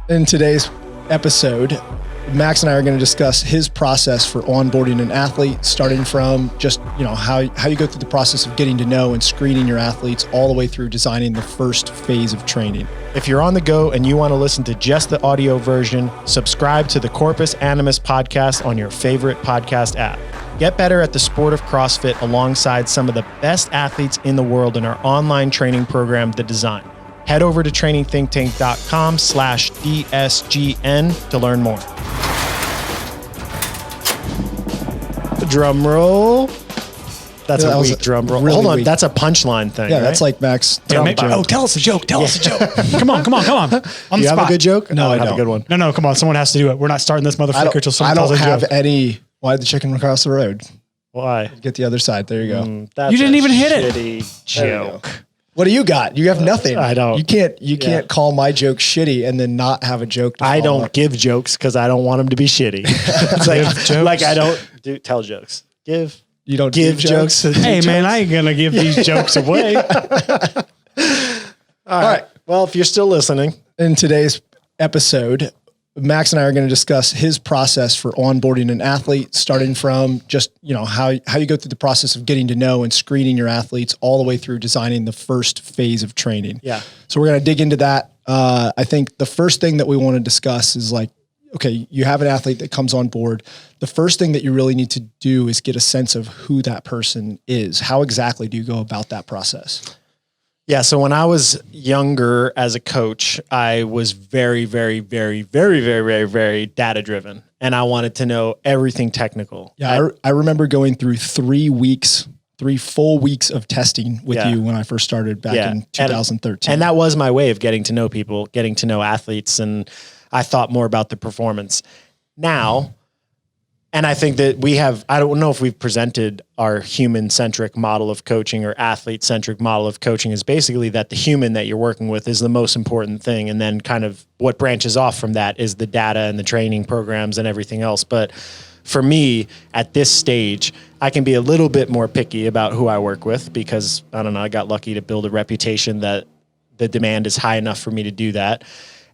In today's episode, Max and I are going to discuss his process for onboarding an athlete, starting from just, how you go through the process of getting to know and screening your athletes all the way through designing the first phase of training. If you're on the go and you want to listen to just the audio version, subscribe to the Corpus Animus podcast on your favorite podcast app. Get better at the sport of CrossFit alongside some of the best athletes in the world in our online training program, The Design. Head over to trainingthinktank.com/DSGN to learn more. Drum roll. That's a weak drum roll. Really Hold on, weak. that's a punchline thing. Yeah, right? that's like Max. Tell us a joke. Tell us a joke. Come on. On Do the you have spot. a good joke? No, I have don't. a good one. No, come on. Someone has to do it. We're not starting this motherfucker till I someone tells don't a have joke. any. Why did the chicken run across the road? Why? Get the other side. There you go. That's You didn't a even hit it. shitty There you go. joke. What do you got? You have nothing. I don't. You can't call my joke shitty and then not have a joke. I don't give jokes because I don't want them to be shitty. It's like I don't tell jokes. You don't Give jokes. Hey, man, I ain't going to give these jokes away. All right. Well, if you're still listening. In today's episode, Max and I are going to discuss his process for onboarding an athlete, starting from just, how you go through the process of getting to know and screening your athletes all the way through designing the first phase of training. Yeah. So we're going to dig into that. I think the first thing that we want to discuss is okay, you have an athlete that comes on board. The first thing that you really need to do is get a sense of who that person is. How exactly do you go about that process? Yeah. So when I was younger as a coach, I was very, very, very, very, very, very, very data driven. And I wanted to know everything technical. Yeah. I remember going through 3 full weeks of testing with you when I first started back in 2013. And that was my way of getting to know people, getting to know athletes. And I thought more about the performance now. And I think that I don't know if we've presented our human-centric model of coaching or athlete-centric model of coaching is basically that the human that you're working with is the most important thing. And then kind of what branches off from that is the data and the training programs and everything else. But for me, at this stage, I can be a little bit more picky about who I work with because, I don't know, I got lucky to build a reputation that the demand is high enough for me to do that.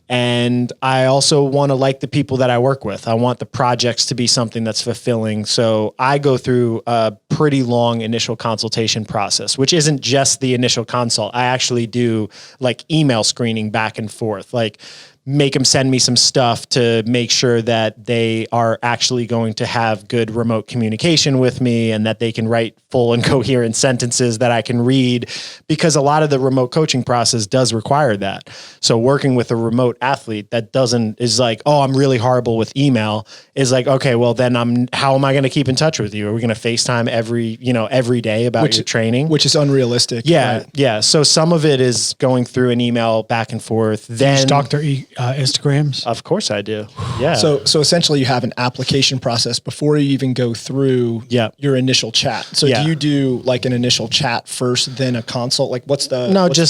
And I also want to like the people that I work with. I want the projects to be something that's fulfilling. So I go through a pretty long initial consultation process, which isn't just the initial consult. I actually do like email screening back and forth, like make them send me some stuff to make sure that they are actually going to have good remote communication with me and that they can write full and coherent sentences that I can read, because a lot of the remote coaching process does require that. So working with a remote athlete that is like, oh, I'm really horrible with email, is like, okay, well then how am I going to keep in touch with you? Are we going to FaceTime every day about your training? Which is unrealistic. Yeah. Right? Yeah. So some of it is going through an email back and forth. Then You stalk their Instagrams? Of course I do. Yeah. So essentially you have an application process before you even go through your initial chat. So do you do like an initial chat first, then a consult? Like what's the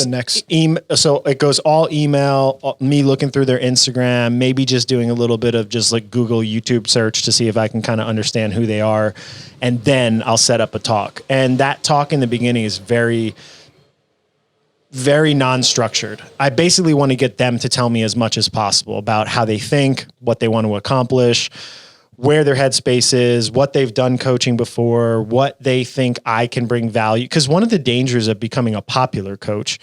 next? So it goes all email, me looking through their Instagram, maybe just doing a little bit of just like Google, YouTube search to see if I can kind of understand who they are. And then I'll set up a talk. And that talk in the beginning is very, very non-structured. I basically want to get them to tell me as much as possible about how they think, what they want to accomplish, where their headspace is, what they've done coaching before, what they think I can bring value. Because one of the dangers of becoming a popular coach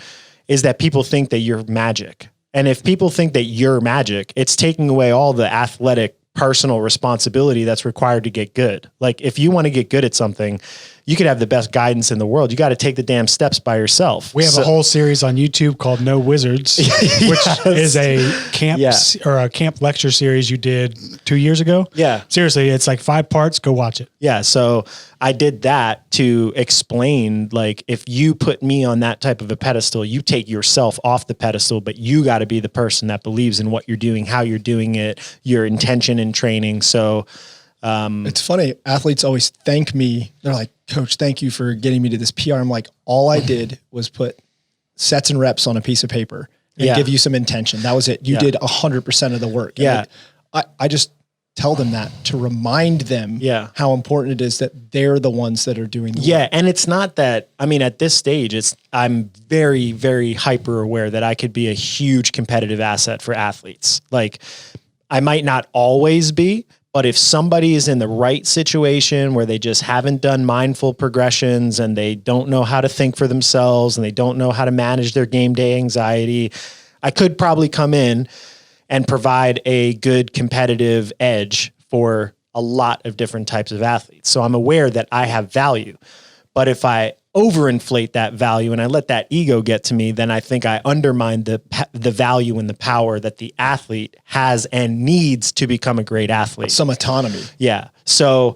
is that people think that you're magic. And if people think that you're magic, it's taking away all the athletic personal responsibility that's required to get good. Like if you want to get good at something, you could have the best guidance in the world. You got to take the damn steps by yourself. We have a whole series on YouTube called No Wizards, which is a camp or a camp lecture series you did 2 years ago. Yeah. Seriously, it's like 5 parts. Go watch it. Yeah. So I did that to explain, like, if you put me on that type of a pedestal, you take yourself off the pedestal, but you got to be the person that believes in what you're doing, how you're doing it, your intention in training. So it's funny. Athletes always thank me. They're like, Coach, thank you for getting me to this PR. I'm like, all I did was put sets and reps on a piece of paper and give you some intention. That was it. You did 100% of the work. Yeah. I just tell them that, to remind them how important it is that they're the ones that are doing the work. And it's not that, I mean, at this stage, I'm very, very hyper aware that I could be a huge competitive asset for athletes. Like, I might not always be, but if somebody is in the right situation where they just haven't done mindful progressions and they don't know how to think for themselves and they don't know how to manage their game day anxiety, I could probably come in and provide a good competitive edge for a lot of different types of athletes. So I'm aware that I have value, but if I overinflate that value and I let that ego get to me, then I think I undermine the value and the power that the athlete has and needs to become a great athlete. Some autonomy. Yeah. So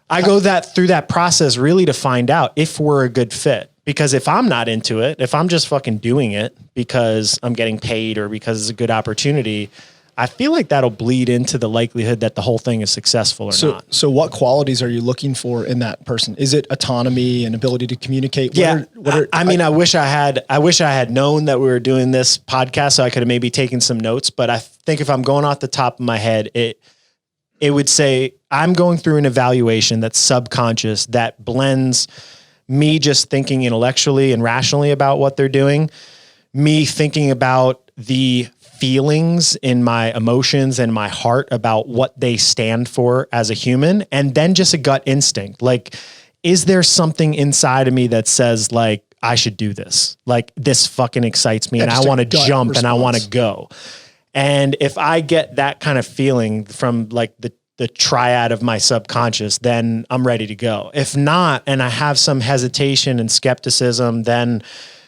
I go through that process really to find out if we're a good fit. Because if I'm not into it, if I'm just fucking doing it because I'm getting paid or because it's a good opportunity, I feel like that'll bleed into the likelihood that the whole thing is successful or not. So what qualities are you looking for in that person? Is it autonomy and ability to communicate? I wish I had known that we were doing this podcast so I could have maybe taken some notes, but I think if I'm going off the top of my head, it would say I'm going through an evaluation that's subconscious that blends me just thinking intellectually and rationally about what they're doing, me thinking about the feelings in my emotions and my heart about what they stand for as a human, and then just a gut instinct. Like, is there something inside of me that says like, I should do this? Like, this fucking excites me and I want to jump and I want to go. And if I get that kind of feeling from like the triad of my subconscious, then I'm ready to go. If not, and I have some hesitation and skepticism, then,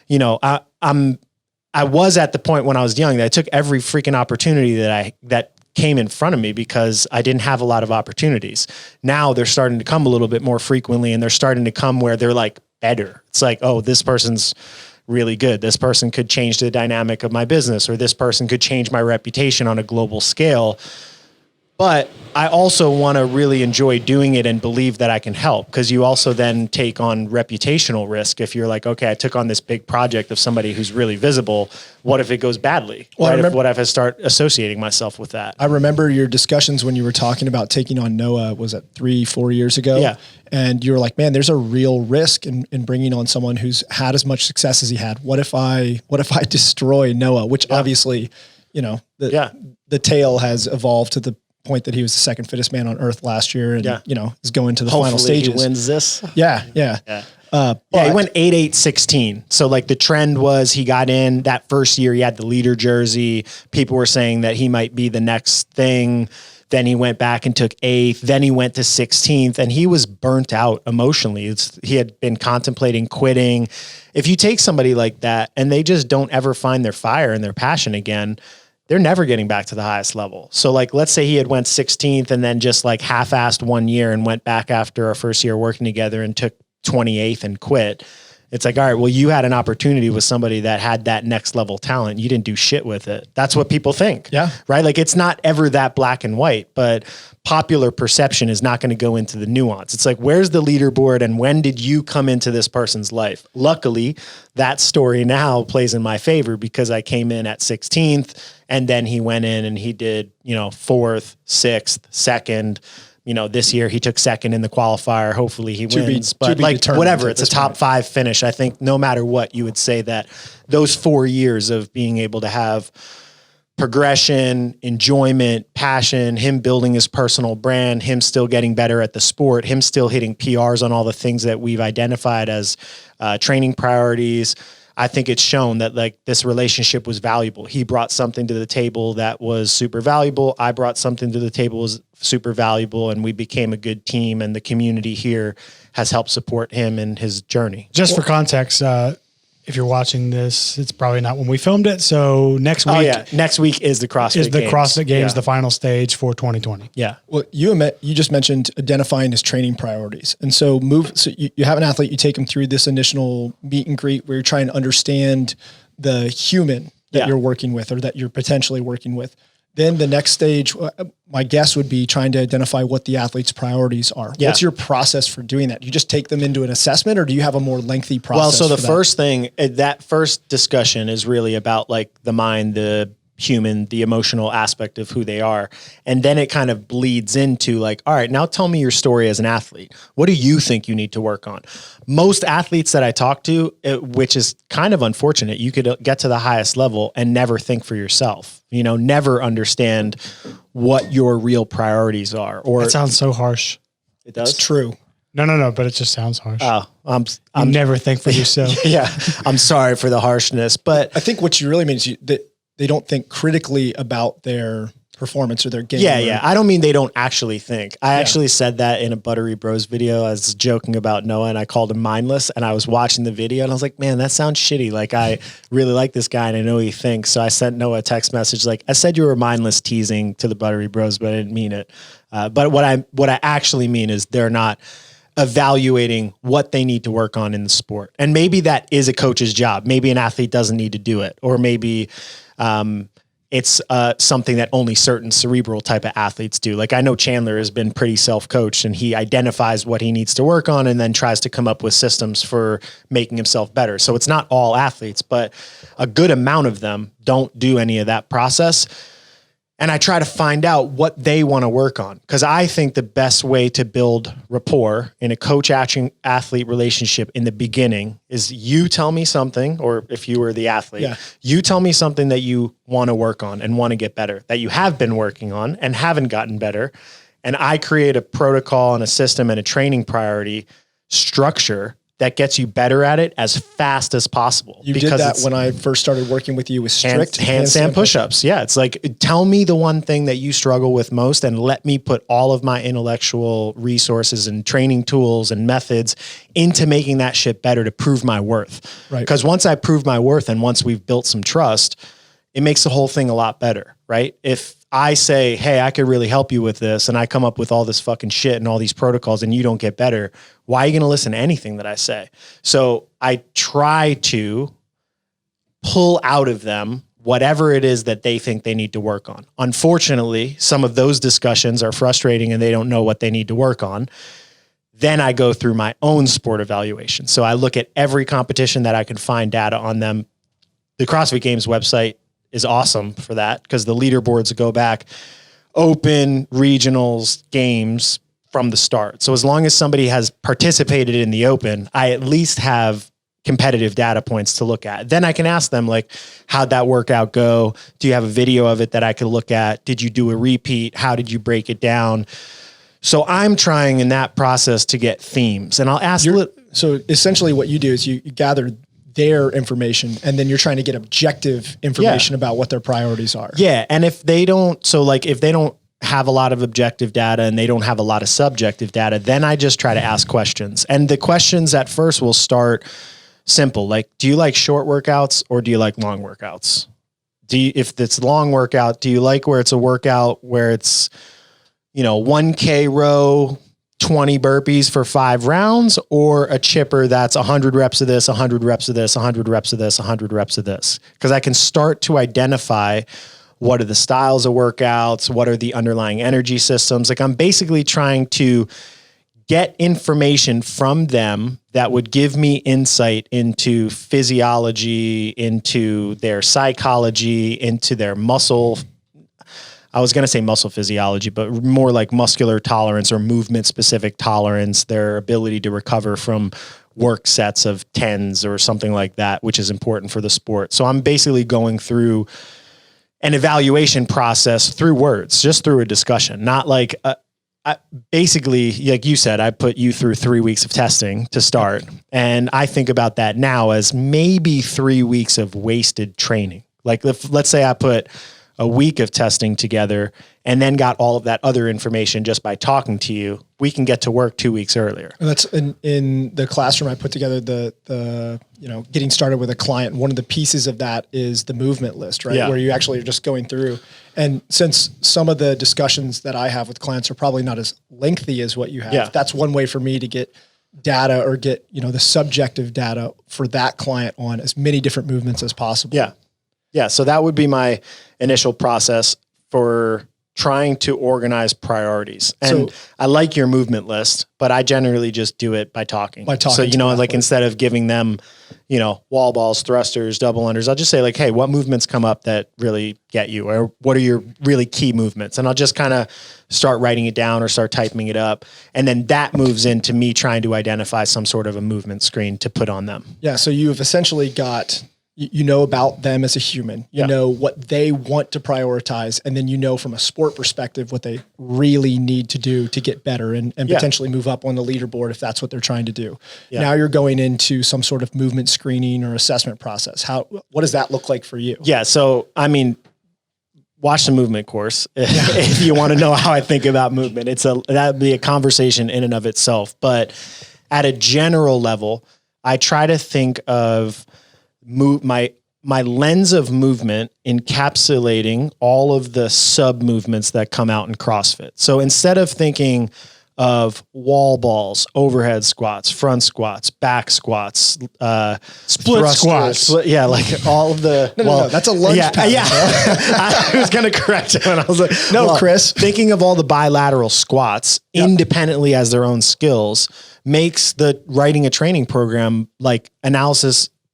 you know, I was at the point when I was young that I took every freaking opportunity that came in front of me because I didn't have a lot of opportunities. Now they're starting to come a little bit more frequently, and they're starting to come where they're like better. It's like, oh, this person's really good. This person could change the dynamic of my business, or this person could change my reputation on a global scale. But I also want to really enjoy doing it and believe that I can help, because you also then take on reputational risk. If you're like, okay, I took on this big project of somebody who's really visible. What if it goes badly? Well, what if I start associating myself with that? I remember your discussions when you were talking about taking on Noah, was it 3-4 years ago? Yeah. And you were like, man, there's a real risk in bringing on someone who's had as much success as he had. What if I destroy Noah? Which obviously, you know, the tale has evolved to the point that he was the second fittest man on earth last year, and you know, is going to the final stages. He wins this. He went 8-8-16. So like the trend was he got in that first year. He had the leader jersey. People were saying that he might be the next thing. Then he went back and took 8th. Then he went to 16th, and he was burnt out emotionally. He had been contemplating quitting. If you take somebody like that and they just don't ever find their fire and their passion again, they're never getting back to the highest level. So like, let's say he had went 16th and then just like half-assed 1 year and went back after our first year working together and took 28th and quit. It's like, all right, well, you had an opportunity with somebody that had that next level talent. You didn't do shit with it. That's what people think. Yeah. Right. Like, it's not ever that black and white, but popular perception is not going to go into the nuance. It's like, where's the leaderboard and when did you come into this person's life? Luckily, that story now plays in my favor because I came in at 16th and then he went in and he did, you know, 4th, 6th, 2nd. You know, this year he took 2nd in the qualifier. Hopefully he wins, but like whatever, it's a top 5 finish. I think no matter what, you would say that those 4 years of being able to have progression, enjoyment, passion, him building his personal brand, him still getting better at the sport, him still hitting PRs on all the things that we've identified as training priorities. I think it's shown that like this relationship was valuable. He brought something to the table that was super valuable. I brought something to the table that was super valuable, and we became a good team, and the community here has helped support him in his journey. Just for context, if you're watching this, it's probably not when we filmed it. So next week, next week is the CrossFit Games. CrossFit Games, the final stage for 2020. Yeah. Well, you just mentioned identifying his training priorities. And so you have an athlete, you take him through this initial meet and greet where you're trying to understand the human that you're working with or that you're potentially working with. Then the next stage, my guess would be trying to identify what the athlete's priorities are. Yeah. What's your process for doing that? You just take them into an assessment, or do you have a more lengthy process? Well, so the first thing, that first discussion is really about like the mind, the human, the emotional aspect of who they are. And then it kind of bleeds into like, all right, now tell me your story as an athlete. What do you think you need to work on? Most athletes that I talk to, which is kind of unfortunate, you could get to the highest level and never think for yourself, never understand what your real priorities are. Or that sounds so harsh. It does? It's true. No, but it just sounds harsh. Oh, You never think for yourself. Yeah. I'm sorry for the harshness, but I think what you really mean is that they don't think critically about their performance or their game. Yeah. I don't mean they don't actually think. I actually said that in a Buttery Bros video. I was joking about Noah and I called him mindless, and I was watching the video and I was like, man, that sounds shitty. Like, I really like this guy and I know he thinks. So I sent Noah a text message like, I said you were mindless teasing to the Buttery Bros, but I didn't mean it. But what I actually mean is they're not evaluating what they need to work on in the sport. And maybe that is a coach's job. Maybe an athlete doesn't need to do it. Or maybe it's something that only certain cerebral type of athletes do. Like, I know Chandler has been pretty self-coached, and he identifies what he needs to work on and then tries to come up with systems for making himself better. So it's not all athletes, but a good amount of them don't do any of that process. And I try to find out what they want to work on. Because I think the best way to build rapport in a coach-athlete relationship in the beginning is you tell me something, or if you were the athlete, you tell me something that you want to work on and want to get better, that you have been working on and haven't gotten better. And I create a protocol and a system and a training priority structure that gets you better at it as fast as possible. You did that when I first started working with you with strict handstand push-ups. Yeah. It's like, tell me the one thing that you struggle with most and let me put all of my intellectual resources and training tools and methods into making that shit better to prove my worth. Right. Because once I prove my worth and once we've built some trust, it makes the whole thing a lot better, right? If I say, hey, I could really help you with this, and I come up with all this fucking shit and all these protocols and you don't get better, why are you going to listen to anything that I say? So I try to pull out of them whatever it is that they think they need to work on. Unfortunately, some of those discussions are frustrating and they don't know what they need to work on. Then I go through my own sport evaluation. So I look at every competition that I can find data on them. The CrossFit Games website is awesome for that, because the leaderboards go back open, regionals, games from the start. So as long as somebody has participated in the open, I at least have competitive data points to look at. Then I can ask them, like, how'd that workout go? Do you have a video of it that I could look at? Did you do a repeat? How did you break it down? So I'm trying in that process to get themes, and I'll ask. So essentially what you do is you gather their information, and then you're trying to get objective information about what their priorities are. Yeah. And if they don't have a lot of objective data and they don't have a lot of subjective data, then I just try to ask questions. And the questions at first will start simple. Like, do you like short workouts or do you like long workouts? If it's long workout, do you like where it's a workout where it's, 1K row, 20 burpees for 5 rounds, or a chipper that's 100 reps of this, 100 reps of this, 100 reps of this, 100 reps of this? Because I can start to identify what are the styles of workouts, what are the underlying energy systems. Like, I'm basically trying to get information from them that would give me insight into physiology, into their psychology, into their muscle. I was going to say muscle physiology, but more like muscular tolerance or movement specific tolerance, their ability to recover from work sets of 10s or something like that, which is important for the sport. So I'm basically going through an evaluation process through words, just through a discussion, not like, basically, like you said, I put you through 3 weeks of testing to start. And I think about that now as maybe 3 weeks of wasted training. Like, let's say I put a week of testing together and then got all of that other information just by talking to you, we can get to work 2 weeks earlier. And that's in the classroom. I put together the getting started with a client. One of the pieces of that is the movement list, right? Yeah. Where you actually are just going through. And since some of the discussions that I have with clients are probably not as lengthy as what you have, that's one way for me to get data or get, the subjective data for that client on as many different movements as possible. Yeah. Yeah. So that would be my initial process for trying to organize priorities. And I like your movement list, but I generally just do it by talking. So, like instead of giving them, wall balls, thrusters, double unders, I'll just say like, hey, what movements come up that really get you? Or what are your really key movements? And I'll just kind of start writing it down or start typing it up. And then that moves into me trying to identify some sort of a movement screen to put on them. Yeah. So you've essentially got, about them as a human, you know what they want to prioritize. And then, from a sport perspective, what they really need to do to get better and potentially move up on the leaderboard if that's what they're trying to do. Yeah. Now you're going into some sort of movement screening or assessment process. What does that look like for you? Yeah. So, watch the movement course if you want to know how I think about movement. That'd be a conversation in and of itself. But at a general level, I try to think of my lens of movement encapsulating all of the sub movements that come out in CrossFit. So instead of thinking of wall balls, overhead squats, front squats, back squats, split squats. Like all of the. No, that's a lunge pattern. Yeah. I was going to correct him, and I was like, "No, Chris." Thinking of all the bilateral squats independently as their own skills makes writing a training program like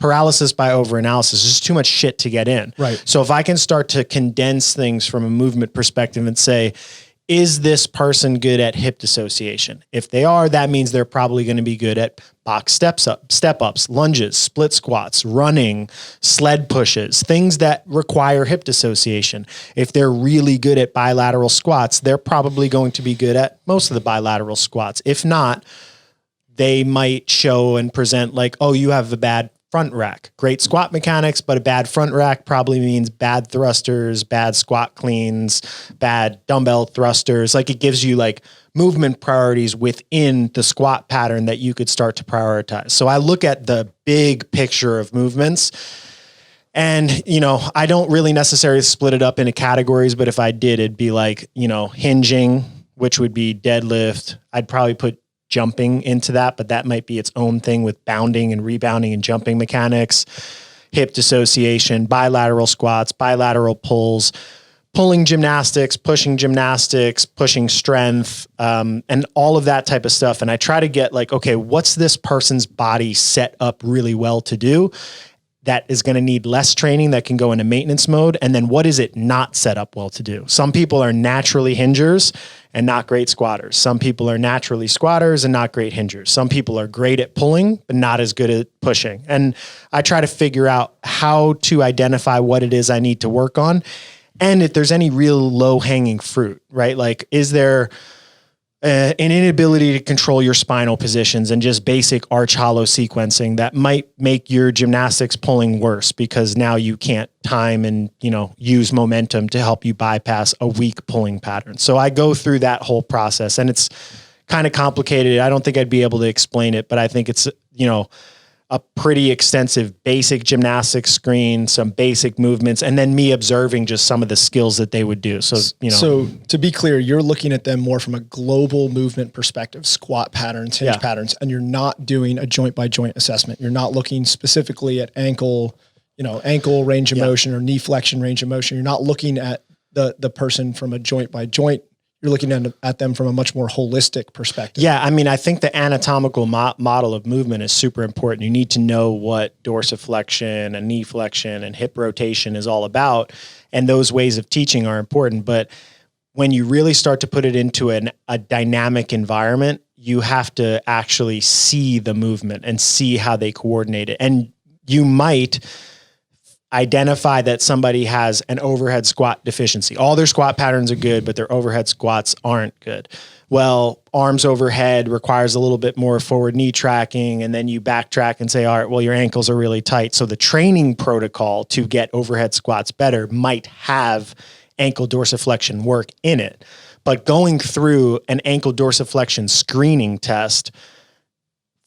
paralysis by overanalysis. There's just too much shit to get in. Right. So if I can start to condense things from a movement perspective and say, is this person good at hip dissociation? If they are, that means they're probably going to be good at box step ups, lunges, split squats, running, sled pushes, things that require hip dissociation. If they're really good at bilateral squats, they're probably going to be good at most of the bilateral squats. If not, they might show and present like, oh, you have a bad front rack. Great squat mechanics, but a bad front rack probably means bad thrusters, bad squat cleans, bad dumbbell thrusters. Like it gives you like movement priorities within the squat pattern that you could start to prioritize. So I look at the big picture of movements and, I don't really necessarily split it up into categories, but if I did, it'd be like, hinging, which would be deadlift. I'd probably put jumping into that, but that might be its own thing with bounding and rebounding and jumping mechanics, hip dissociation, bilateral squats, bilateral pulls, pulling gymnastics, pushing strength, and all of that type of stuff. And I try to get like, okay, what's this person's body set up really well to do that is going to need less training that can go into maintenance mode? And then what is it not set up well to do? Some people are naturally hingers and not great squatters. Some people are naturally squatters and not great hingers. Some people are great at pulling, but not as good at pushing. And I try to figure out how to identify what it is I need to work on. And if there's any real low hanging fruit, right? Like, is there an inability to control your spinal positions and just basic arch hollow sequencing that might make your gymnastics pulling worse because now you can't time and, use momentum to help you bypass a weak pulling pattern. So I go through that whole process and it's kind of complicated. I don't think I'd be able to explain it, but I think it's, a pretty extensive basic gymnastics screen, some basic movements, and then me observing just some of the skills that they would do. So, So to be clear, you're looking at them more from a global movement perspective, squat patterns, hinge patterns, and you're not doing a joint by joint assessment. You're not looking specifically at ankle range of motion or knee flexion range of motion. You're not looking at the person from a joint by joint. You're looking at them from a much more holistic perspective. Yeah. I think the anatomical model of movement is super important. You need to know what dorsiflexion and knee flexion and hip rotation is all about. And those ways of teaching are important. But when you really start to put it into a dynamic environment, you have to actually see the movement and see how they coordinate it. And you might identify that somebody has an overhead squat deficiency. All their squat patterns are good, but their overhead squats aren't good. Well, arms overhead requires a little bit more forward knee tracking. And then you backtrack and say, all right, well, your ankles are really tight. So the training protocol to get overhead squats better might have ankle dorsiflexion work in it. But going through an ankle dorsiflexion screening test,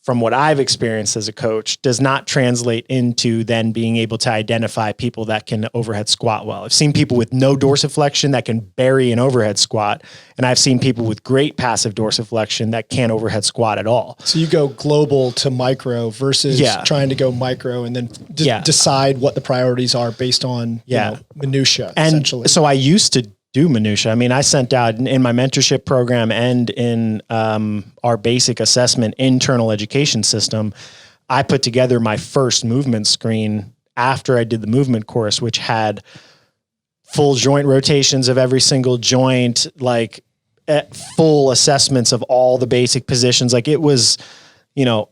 from what I've experienced as a coach, does not translate into then being able to identify people that can overhead squat well. I've seen people with no dorsiflexion that can bury an overhead squat, and I've seen people with great passive dorsiflexion that can't overhead squat at all. So you go global to micro versus trying to go micro and then decide what the priorities are based on minutiae, and essentially. So I used to do minutia. I mean, I sent out in my mentorship program and in our basic assessment internal education system, I put together my first movement screen after I did the movement course, which had full joint rotations of every single joint, like full assessments of all the basic positions. Like it was,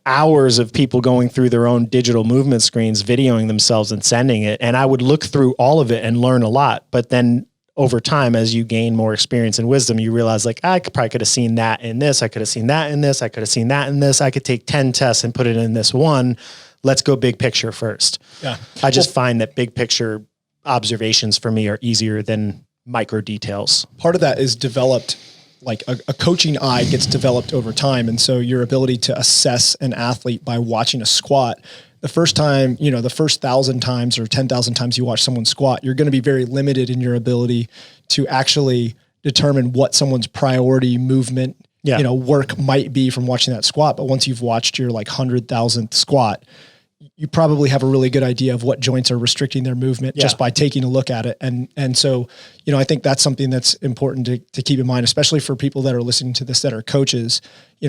hours of people going through their own digital movement screens, videoing themselves and sending it. And I would look through all of it and learn a lot. But then over time, as you gain more experience and wisdom, you realize like, I probably could have seen that in this. I could have seen that in this. I could have seen that in this. I could take 10 tests and put it in this one. Let's go big picture first. Yeah. I just find that big picture observations for me are easier than micro details. Part of that is developed, like a coaching eye gets developed over time. And so your ability to assess an athlete by watching a squat, the first time, the first 1,000 times or 10,000 times you watch someone squat, you're going to be very limited in your ability to actually determine what someone's priority movement, work might be from watching that squat. But once you've watched your 100,000th squat, you probably have a really good idea of what joints are restricting their movement just by taking a look at it. And so, I think that's something that's important to keep in mind, especially for people that are listening to this that are coaches,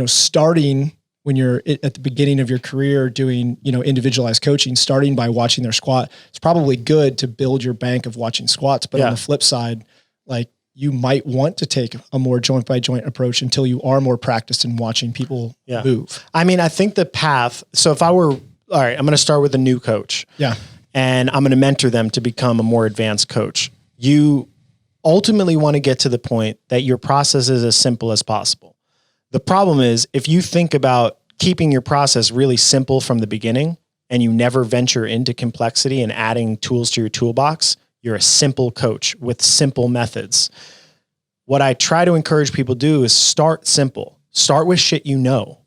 starting when you're at the beginning of your career doing, individualized coaching, starting by watching their squat, it's probably good to build your bank of watching squats. But on the flip side, you might want to take a more joint by joint approach until you are more practiced in watching people move. I mean, I think the path, so if I were, all right, I'm going to start with a new coach. Yeah. And I'm going to mentor them to become a more advanced coach. You ultimately want to get to the point that your process is as simple as possible. The problem is if you think about keeping your process really simple from the beginning and you never venture into complexity and adding tools to your toolbox, you're a simple coach with simple methods. What I try to encourage people to do is start simple. Start with shit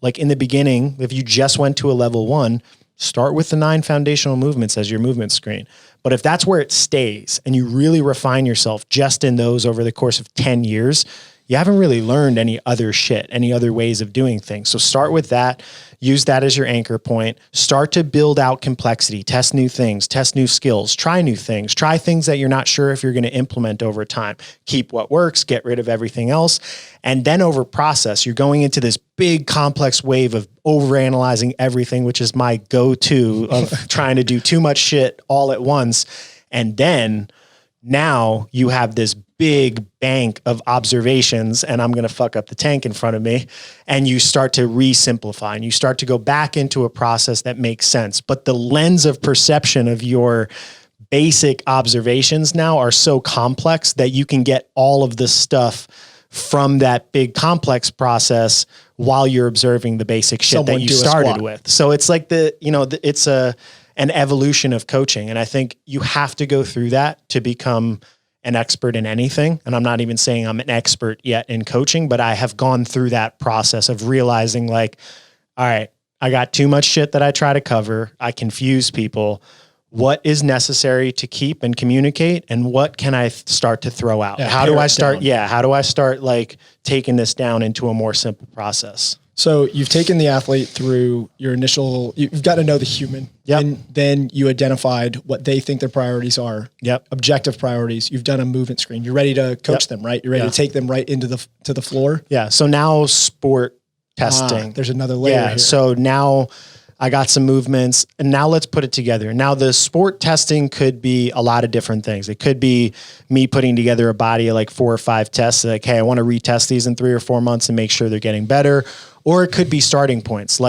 Like in the beginning, if you just went to a level 1, start with the 9 foundational movements as your movement screen. But if that's where it stays and you really refine yourself just in those over the course of 10 years, you haven't really learned any other shit, any other ways of doing things. So start with that, use that as your anchor point, start to build out complexity, test new things, test new skills, try new things, try things that you're not sure if you're going to implement over time. Keep what works, get rid of everything else. And then over process, you're going into this big complex wave of overanalyzing everything, which is my go-to of trying to do too much shit all at once. And then now you have this big bank of observations, and I'm going to fuck up the tank in front of me. And you start to re-simplify and you start to go back into a process that makes sense. But the lens of perception of your basic observations now are so complex that you can get all of this stuff from that big complex process while you're observing the basic shit that you started with. So it's like it's an evolution of coaching. And I think you have to go through that to become an expert in anything. And I'm not even saying I'm an expert yet in coaching, but I have gone through that process of realizing all right, I got too much shit that I try to cover. I confuse people. What is necessary to keep and communicate? And what can I start to throw out? How do I start? How do I start taking this down into a more simple process? So you've taken the athlete through your initial, you've got to know the human. Yep. And then you identified what they think their priorities are. Yep. Objective priorities. You've done a movement screen. You're ready to coach them, right? You're ready to take them right into the floor. Yeah. So now sport testing. There's another layer here. So now I got some movements and now let's put it together. Now the sport testing could be a lot of different things. It could be me putting together a body of 4 or 5 tests. Hey, I want to retest these in 3 or 4 months and make sure they're getting better. Or it could be starting points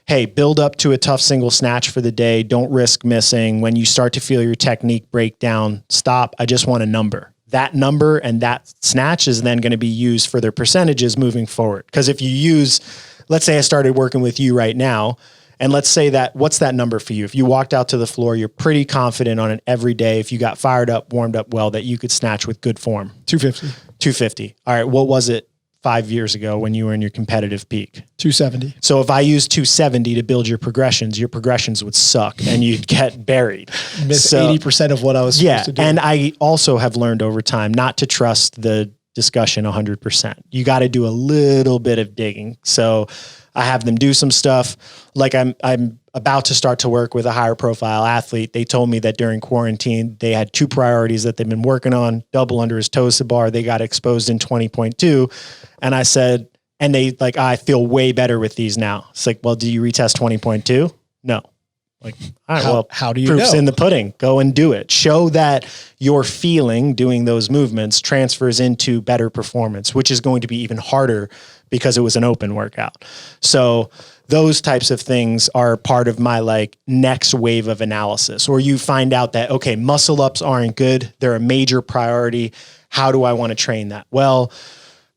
hey, build up to a tough single snatch for the day. Don't risk missing. When you start to feel your technique break down, stop. I just want a number. That number and that snatch is then going to be used for their percentages moving forward. Because if you use, let's say I started working with you right now, and let's say what's that number for you? If you walked out to the floor, you're pretty confident on it every day. If you got fired up, warmed up well, that you could snatch with good form. 250. All right. What was it 5 years ago when you were in your competitive peak? 270. So if I use 270 to build your progressions would suck and you'd get buried. Miss 80% of what I was supposed to do. And I also have learned over time not to trust the discussion 100%. You got to do a little bit of digging. So I have them do some stuff. about to start to work with a higher profile athlete. They told me that during quarantine, they had 2 priorities that they've been working on: double under his toes to bar. They got exposed in 20.2. And I said, and they like, I feel way better with these now. It's like, well, do you retest 20.2? No. Like, all right, how do you proof's know? in the pudding. Go and do it. Show that your feeling doing those movements transfers into better performance, which is going to be even harder because it was an open workout. So those types of things are part of my like next wave of analysis. Or you find out that, okay, muscle ups aren't good. They're a major priority. How do I want to train that? Well,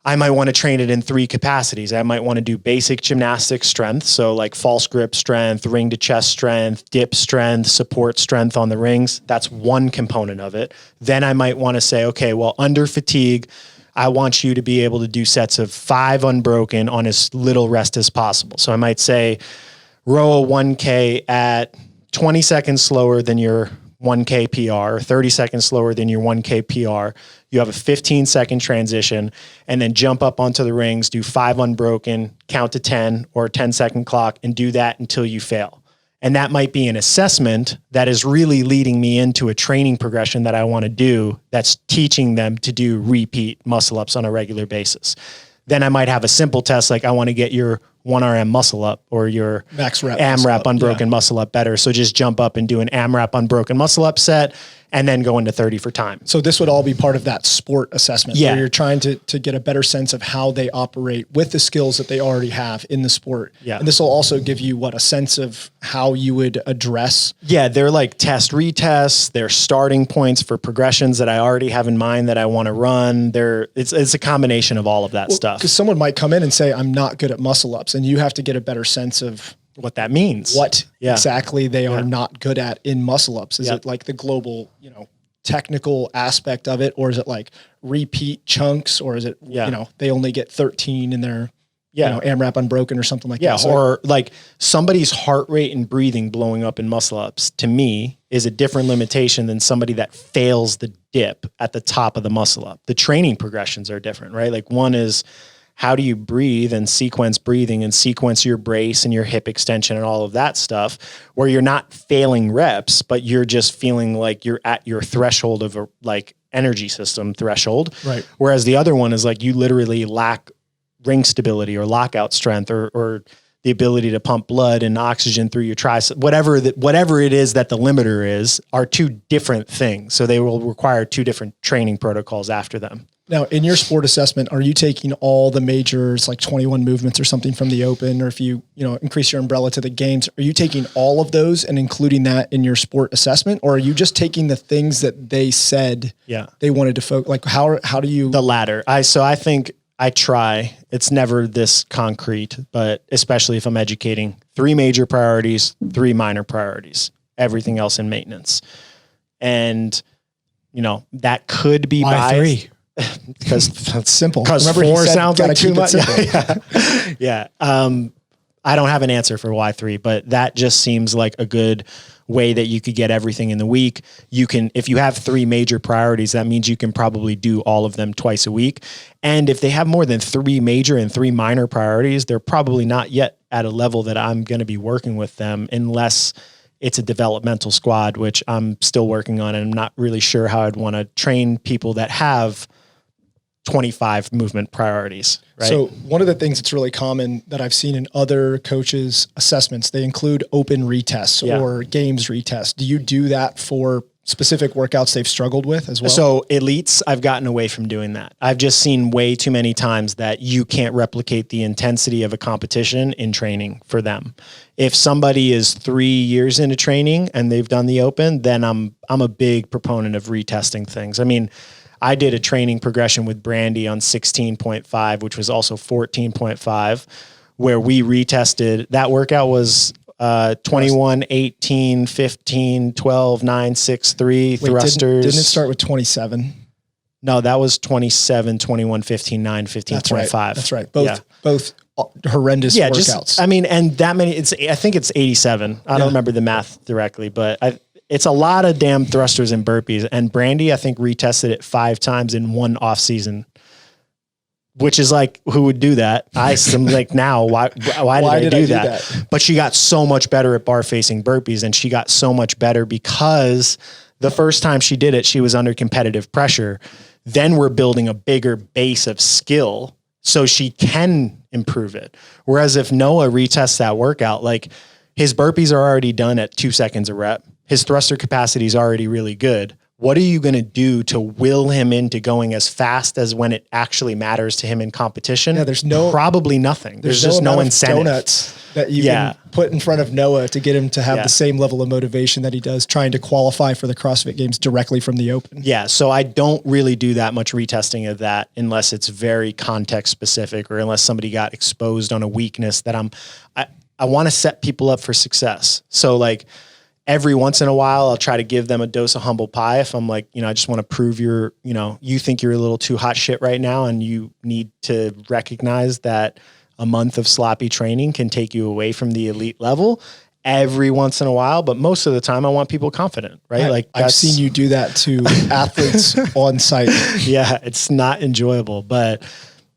I might want to train it in 3 capacities. I might want to do basic gymnastic strength. So like false grip strength, ring to chest strength, dip strength, support strength on the rings. That's one component of it. Then I might want to say, okay, well, under fatigue, I want you to be able to do sets of 5 unbroken on as little rest as possible. So I might say row a 1K at 20 seconds slower than your 1K PR, or 30 seconds slower than your 1K PR. You have a 15-second transition, and then jump up onto the rings, do 5 unbroken, count to 10 or a 10-second clock, and do that until you fail. And that might be an assessment that is really leading me into a training progression that I want to do that's teaching them to do repeat muscle ups on a regular basis. Then I might have a simple test like I want to get your 1RM muscle up or your max rep AMRAP unbroken muscle up better. So just jump up and do an AMRAP unbroken muscle up set and then go into 30 for time. So this would all be part of that sport assessment where you're trying to get a better sense of how they operate with the skills that they already have in the sport. Yeah. And this will also give you a sense of how you would address. Yeah. They're like test retests. They're starting points for progressions that I already have in mind that I want to run. It's a combination of all of that stuff. Because someone might come in and say, I'm not good at muscle ups, and you have to get a better sense of what that means, what exactly they are not good at in muscle ups. Is it like the global, technical aspect of it, or is it like repeat chunks, or is it, they only get 13 in their, AMRAP unbroken or something like that. Or like somebody's heart rate and breathing blowing up in muscle ups to me is a different limitation than somebody that fails the dip at the top of the muscle up. The training progressions are different, right? Like one is, how do you breathe and sequence breathing and sequence your brace and your hip extension and all of that stuff, where you're not failing reps, but you're just feeling like you're at your threshold of a like energy system threshold. Right. Whereas the other one is like you literally lack ring stability or lockout strength or the ability to pump blood and oxygen through your tricep, whatever it is that the limiter is, are 2 different things. So they will require 2 different training protocols after them. Now, in your sport assessment, are you taking all the majors, like 21 movements or something from the Open, or if you increase your umbrella to the games, are you taking all of those and including that in your sport assessment, or are you just taking the things that they said they wanted to focus? Like how do you? The latter. I think I try. It's never this concrete, but especially if I'm educating, 3 major priorities, 3 minor priorities, everything else in maintenance. And, that could be biased. 3? Because that's simple. Because 4 sounds like too much. Yeah. I don't have an answer for why 3, but that just seems like a good way that you could get everything in the week. You can, if you have 3 major priorities, that means you can probably do all of them twice a week. And if they have more than 3 major and 3 minor priorities, they're probably not yet at a level that I'm going to be working with them unless it's a developmental squad, which I'm still working on. And I'm not really sure how I'd want to train people that have 25 movement priorities, right? So one of the things that's really common that I've seen in other coaches' assessments, they include open retests or games retests. Do you do that for specific workouts they've struggled with as well? So elites, I've gotten away from doing that. I've just seen way too many times that you can't replicate the intensity of a competition in training for them. If somebody is 3 years into training and they've done the open, then I'm a big proponent of retesting things. I mean, I did a training progression with Brandy on 16.5, which was also 14.5, where we retested. That workout was 21, 18, 15, 12, 9, 6, 3 thrusters. Didn't it start with 27? No, that was 27, 21, 15, 9, 15.5. That's right. Both horrendous workouts. And that many, I think it's 87. I don't remember the math directly, but it's a lot of damn thrusters and burpees. And Brandy, I think, retested it 5 times in one off season. which is like, who would do that? I'm like, now, why did I do that? But she got so much better at bar facing burpees, and she got so much better because the first time she did it, she was under competitive pressure. Then we're building a bigger base of skill so she can improve it. Whereas if Noah retests that workout, like his burpees are already done at 2 seconds a rep. His thruster capacity is already really good. What are you going to do to will him into going as fast as when it actually matters to him in competition? Yeah, probably nothing. There's just no incentive. Donuts that you can put in front of Noah to get him to have the same level of motivation that he does trying to qualify for the CrossFit Games directly from the open. Yeah. So I don't really do that much retesting of that unless it's very context specific, or unless somebody got exposed on a weakness that I want to set people up for success. So like, every once in a while, I'll try to give them a dose of humble pie. If I'm like, I just want to prove you think you're a little too hot shit right now, and you need to recognize that a month of sloppy training can take you away from the elite level every once in a while. But most of the time I want people confident, right? I've seen you do that to athletes on site. Yeah. It's not enjoyable, but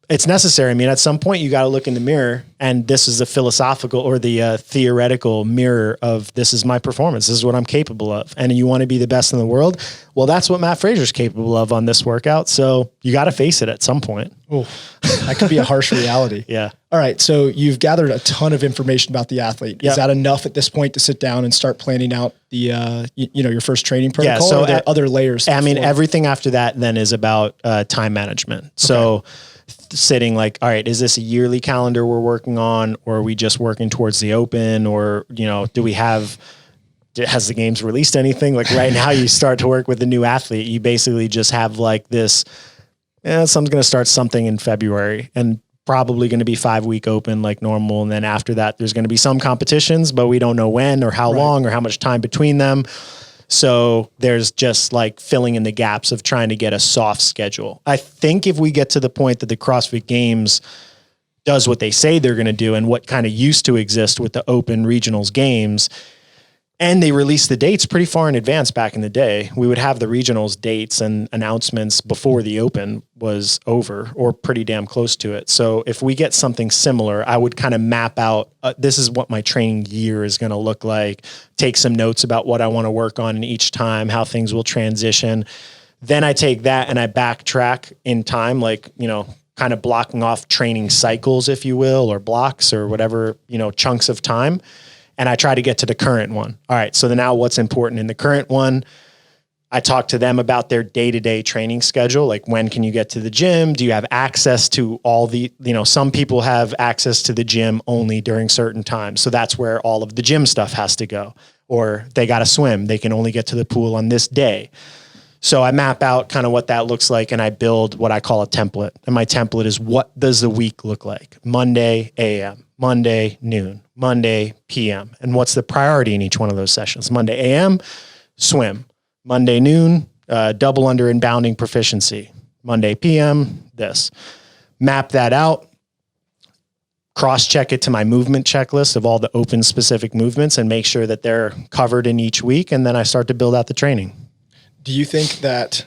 it's necessary. I mean, at some point you got to look in the mirror, and this is the philosophical or the theoretical mirror of, this is my performance. This is what I'm capable of. And you want to be the best in the world. Well, that's what Matt Fraser's capable of on this workout. So you got to face it at some point. Oh, that could be a harsh reality. Yeah. All right. So you've gathered a ton of information about the athlete. Is that enough at this point to sit down and start planning out the, your first training protocol? Yeah. So or are there other layers? I mean, everything after that then is about time management. So sitting like, all right, is this a yearly calendar we're working on, or are we just working towards the open, or, has the games released anything? Like right now you start to work with a new athlete. You basically just have like this, someone's going to start something in February and probably going to be 5-week open like normal. And then after that, there's going to be some competitions, but we don't know when or how long or how much time between them. So there's just like filling in the gaps of trying to get a soft schedule. I think if we get to the point that the CrossFit Games does what they say they're going to do, and what kind of used to exist with the open regionals games, and they released the dates pretty far in advance back in the day, we would have the regionals dates and announcements before the open was over, or pretty damn close to it. So if we get something similar, I would kind of map out, this is what my training year is going to look like, take some notes about what I want to work on in each time, how things will transition. Then I take that and I backtrack in time, like, kind of blocking off training cycles, if you will, or blocks or whatever, chunks of time. And I try to get to the current one. All right. So then now what's important in the current one? I talk to them about their day-to-day training schedule. Like, when can you get to the gym? Do you have access to all the, some people have access to the gym only during certain times. So that's where all of the gym stuff has to go. Or they got to swim. They can only get to the pool on this day. So I map out kind of what that looks like, and I build what I call a template. And my template is, what does the week look like? Monday AM, Monday noon, Monday PM. And what's the priority in each one of those sessions? Monday AM, swim. Monday noon, double under and bounding proficiency. Monday PM, this. Map that out. Cross-check it to my movement checklist of all the open specific movements, and make sure that they're covered in each week. And then I start to build out the training. Do you think that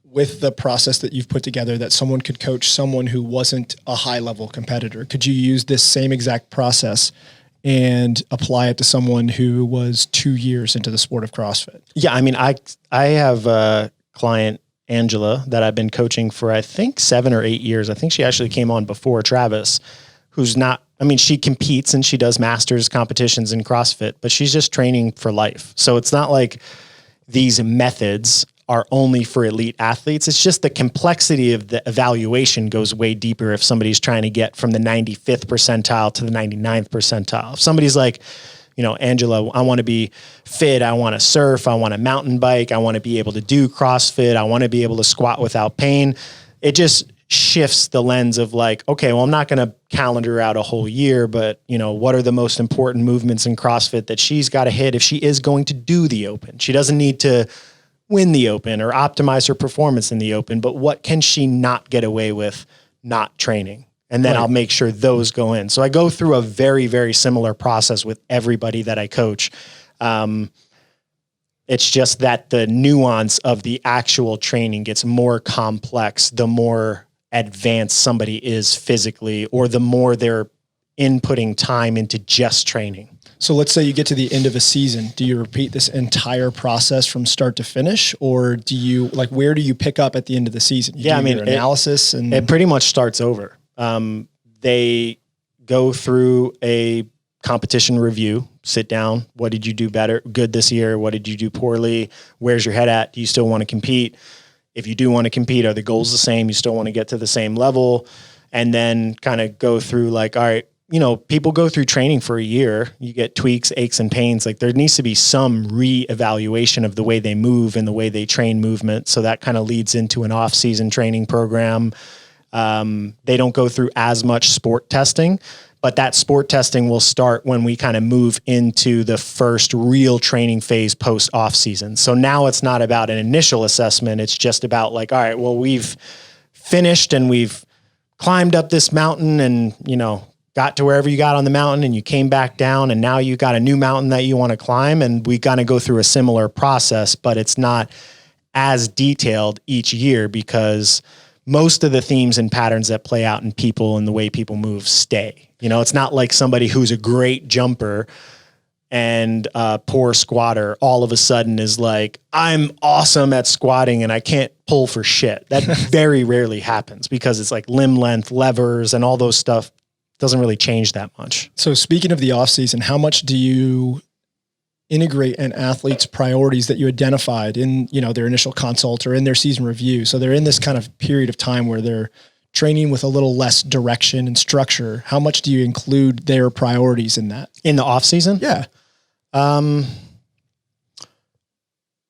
with the process that you've put together, that someone could coach someone who wasn't a high level competitor? Could you use this same exact process and apply it to someone who was 2 years into the sport of CrossFit? Yeah. I mean, I have a client, Angela, that I've been coaching for, I think 7 or 8 years. I think she actually came on before Travis, who's not, she competes and she does masters competitions in CrossFit, but she's just training for life. So it's not like these methods are only for elite athletes. It's just the complexity of the evaluation goes way deeper if somebody's trying to get from the 95th percentile to the 99th percentile. If somebody's like, Angela, I want to be fit. I want to surf. I want to mountain bike. I want to be able to do CrossFit. I want to be able to squat without pain. It just shifts the lens of like, okay, well, I'm not going to calendar out a whole year, but what are the most important movements in CrossFit that she's got to hit if she is going to do the open? She doesn't need to win the open or optimize her performance in the open, but what can she not get away with not training? And then I'll make sure those go in. So I go through a very, very similar process with everybody that I coach. It's just that the nuance of the actual training gets more complex the more advanced somebody is physically, or the more they're inputting time into just training. So let's say you get to the end of a season. Do you repeat this entire process from start to finish, or do you where do you pick up at the end of the season? You do your analysis and it pretty much starts over. They go through a competition review, sit down. What did you do good this year? What did you do poorly? Where's your head at? Do you still want to compete? If you do want to compete, are the goals the same? You still want to get to the same level? And then kind of go through all right, people go through training for a year. You get tweaks, aches, and pains. There needs to be some re-evaluation of the way they move and the way they train movement. So that kind of leads into an off-season training program. They don't go through as much sport testing, but that sport testing will start when we kind of move into the first real training phase post off season. So now it's not about an initial assessment. It's just about all right, well, we've finished and we've climbed up this mountain and, got to wherever you got on the mountain and you came back down and now you got a new mountain that you want to climb. And we got to go through a similar process, but it's not as detailed each year because most of the themes and patterns that play out in people and the way people move stay. It's not like somebody who's a great jumper and a poor squatter all of a sudden is I'm awesome at squatting and I can't pull for shit. That very rarely happens because it's limb length, levers, and all those stuff doesn't really change that much. So speaking of the off season, how much do you integrate an athlete's priorities that you identified in, their initial consult or in their season review? So they're in this kind of period of time where they're training with a little less direction and structure. How much do you include their priorities in that? In the off season? Yeah. A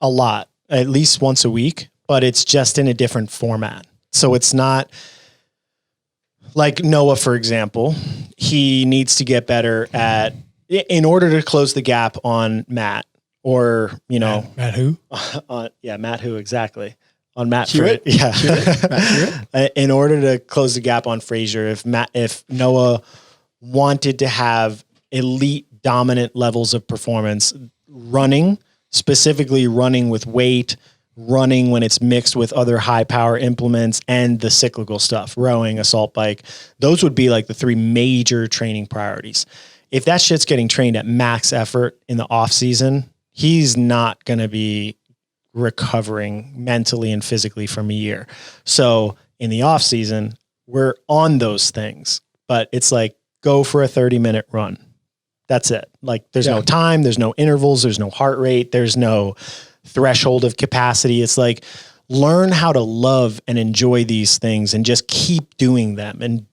lot, at least once a week, but it's just in a different format. So it's not like Noah, for example. He needs to get better in order to close the gap on Matt or, Matt who? Matt who, exactly. On Matt Hewitt? Yeah. Matt Hewitt? In order to close the gap on Frazier, if Noah wanted to have elite dominant levels of performance, specifically running with weight, running when it's mixed with other high power implements and the cyclical stuff, rowing, assault bike, those would be the three major training priorities. If that shit's getting trained at max effort in the off season, he's not going to be recovering mentally and physically from a year. So in the off season, we're on those things, but it's go for a 30-minute run. That's it. There's no time, there's no intervals, there's no heart rate, there's no threshold of capacity. It's learn how to love and enjoy these things and just keep doing them. And,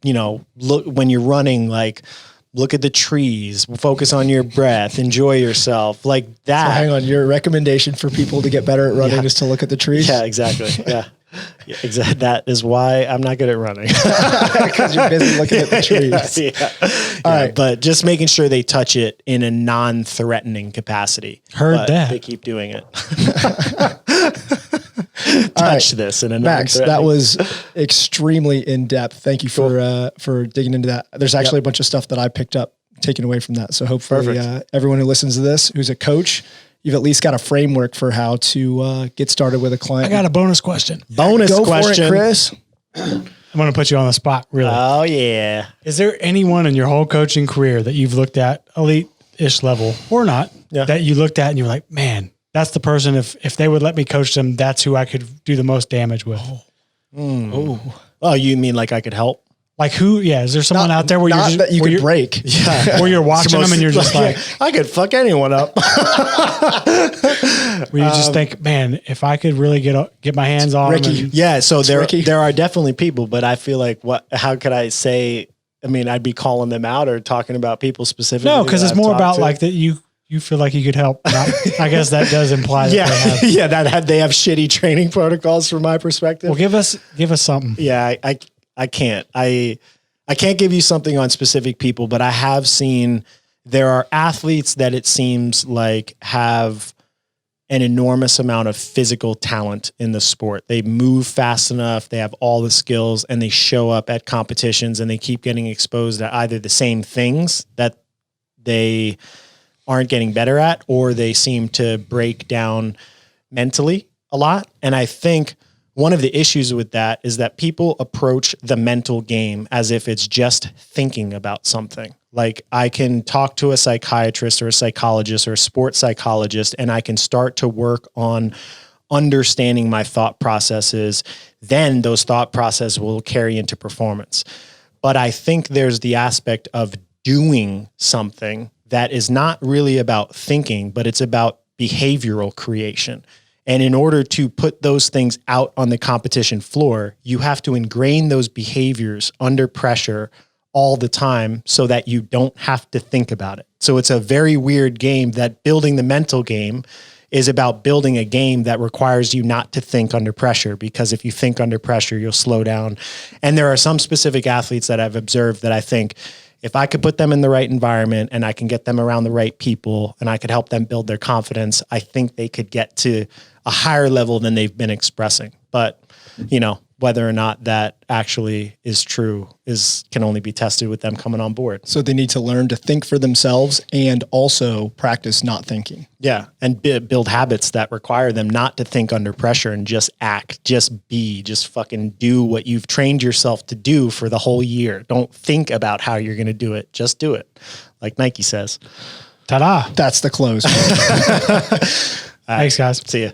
look when you're running, look at the trees, focus on your breath, enjoy yourself that. So hang on. Your recommendation for people to get better at running is to look at the trees? Yeah, exactly. Yeah. Yeah, exactly. That is why I'm not good at running. Because you're busy looking at the trees. All right. But just making sure they touch it in a non-threatening capacity. Heard that. They keep doing it. Touch this in a Max, non-threatening. that was extremely in-depth. Thank you for digging into that. There's actually a bunch of stuff that I picked up, taken away from that. So hopefully everyone who listens to this, who's a coach, you've at least got a framework for how to get started with a client. I got a bonus question. Go for it, Chris. I'm going to put you on the spot, really. Oh, yeah. Is there anyone in your whole coaching career that you've looked at, elite-ish level or not, that you looked at and you were like, man, that's the person, if they would let me coach them, that's who I could do the most damage with? Oh, you mean I could help? Who? Yeah. Is there someone out there where you're just, that you could break? Yeah. Where you're watching them and you're just I could fuck anyone up. where you just think, man, if I could really get my hands on Ricky. them. Yeah. So there are definitely people, but I feel how could I say, I'd be calling them out or talking about people specifically. No, because it's more about that you feel like you could help. I guess that does imply that they have shitty training protocols from my perspective. Well, give us something. Yeah, I can't. I can't give you something on specific people, but I have seen there are athletes that it seems have an enormous amount of physical talent in the sport. They move fast enough, they have all the skills, and they show up at competitions and they keep getting exposed to either the same things that they aren't getting better at, or they seem to break down mentally a lot. And I think one of the issues with that is that people approach the mental game as if it's just thinking about something. Like I can talk to a psychiatrist or a psychologist or a sports psychologist, and I can start to work on understanding my thought processes. Then those thought processes will carry into performance. But I think there's the aspect of doing something that is not really about thinking, but it's about behavioral creation. And in order to put those things out on the competition floor, you have to ingrain those behaviors under pressure all the time so that you don't have to think about it. So it's a very weird game that building the mental game is about building a game that requires you not to think under pressure, because if you think under pressure, you'll slow down. And there are some specific athletes that I've observed that I think if I could put them in the right environment and I can get them around the right people and I could help them build their confidence, I think they could get to a higher level than they've been expressing. But, you know, whether or not that actually is true can only be tested with them coming on board. So they need to learn to think for themselves and also practice not thinking. Yeah. And build habits that require them not to think under pressure and just act, just be, just fucking do what you've trained yourself to do for the whole year. Don't think about how you're going to do it. Just do it. Like Nike says. Ta-da. That's the close. Thanks, guys. See ya.